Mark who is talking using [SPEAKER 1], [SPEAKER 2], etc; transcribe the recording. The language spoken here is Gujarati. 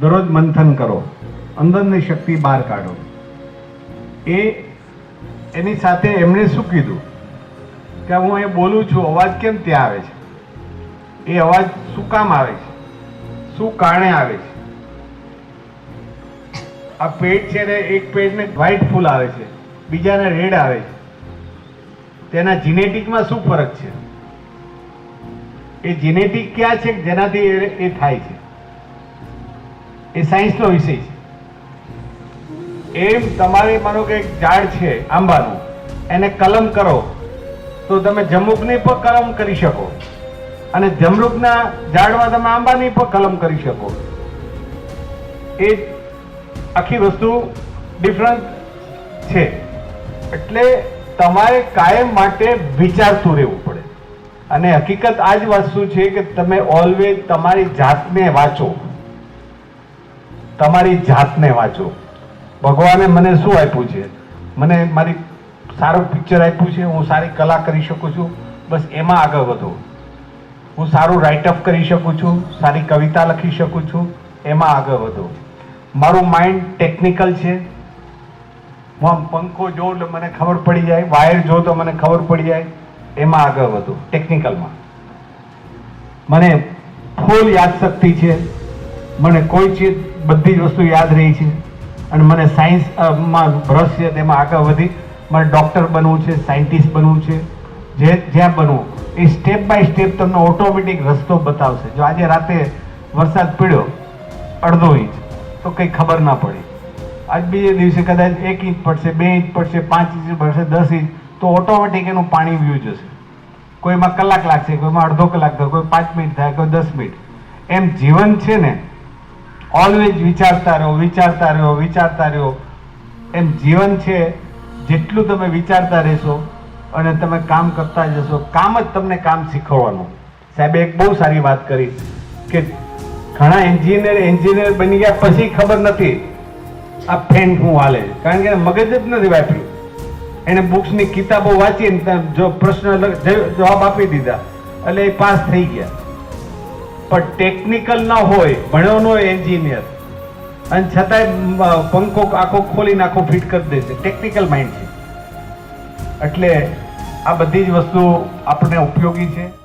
[SPEAKER 1] દરરોજ મંથન કરો, અંદરની શક્તિ બહાર કાઢો. એની સાથે એમણે શું કીધું કે હું એ બોલું છું, અવાજ કેમ ત્યાં આવે છે, એ અવાજ શું કામ આવે છે, શું કારણે આવે છે. આ પેટ છે ને, એક પેટને વ્હાઈટ ફૂલ આવે છે, બીજાને રેડ આવે છે. તેના જીનેટિકમાં શું ફરક છે? એ જીનેટિક ક્યાં છે જેનાથી એ થાય છે? એ સાયન્સનો વિષય છે. એમ તમારે માનો કે એક ઝાડ છે આંબાનું, એને કલમ કરો તો તમે જમરૂકની પણ કલમ કરી શકો, અને જમરૂકના ઝાડમાં તમે આંબાની પણ કલમ કરી શકો. એ આખી વસ્તુ ડિફરન્ટ છે. એટલે તમારે કાયમ માટે વિચારતું રહેવું પડે. અને હકીકત આ જ વસ્તુ છે કે તમે ઓલવેઝ તમારી જાતને વાંચો, તમારી જાતને વાંચો. ભગવાને મને શું આપ્યું છે? મને મારી સારું પિક્ચર આપ્યું છે, હું સારી કલા કરી શકું છું, બસ એમાં આગળ વધો. હું સારું રાઇટઅપ કરી શકું છું, સારી કવિતા લખી શકું છું, એમાં આગળ વધો. મારું માઇન્ડ ટેકનિકલ છે. હું આમ પંખો જોઉં એટલે મને ખબર પડી જાય, વાયર જોઉં તો મને ખબર પડી જાય, એમાં આગળ વધો ટેકનિકલમાં. મને ફૂલ યાદશક્તિ છે, મને કોઈ ચીજ બધી જ વસ્તુ યાદ રહી છે, અને મને સાયન્સમાં રસ છે, તેમાં આગળ વધી મારે ડૉક્ટર બનવું છે, સાયન્ટિસ્ટ બનવું છે. જ્યાં બનવું એ સ્ટેપ બાય સ્ટેપ તમને ઓટોમેટિક રસ્તો બતાવશે. જો આજે રાતે વરસાદ પડ્યો 1/2 ઇંચ તો કંઈ ખબર ના પડી, આજ બીજે દિવસે કદાચ 1 ઇંચ પડશે, 2 ઇંચ પડશે, 5 ઇંચ પડશે, 10 ઇંચ, તો ઓટોમેટિક એનું પાણી વ્યૂ જશે. કોઈમાં કલાક લાગશે, કોઈમાં અડધો કલાક થાય, કોઈ 5 મિનિટ થાય, કોઈ 10 મિનિટ. એમ જીવન છે ને, ઓલવેઝ વિચારતા રહો, વિચારતા રહો, વિચારતા રહો. એમ જીવન છે, જેટલું તમે વિચારતા રહેશો અને તમે કામ કરતા જશો, કામ જ તમને કામ શીખવવાનું. સાહેબે એક બહુ સારી વાત કરી કે ઘણા એન્જિનિયર બની ગયા પછી ખબર નથી આ ફેન શું હાલે, કારણ કે મગજ જ નથી વાપર્યું. એને બુક્સની કિતાબો વાંચીને જો પ્રશ્ન જવાબ આપી દીધા એટલે એ પાસ થઈ ગયા. પણ ટેકનિકલ ન હોય, ભણ્યો ન હોય એન્જિનિયર, અને છતાંય પંખો આખો ખોલીને આખો ફિટ કરી દેશે. ટેકનિકલ માઇન્ડ છે. એટલે આ બધી જ વસ્તુ આપણે ઉપયોગી છે.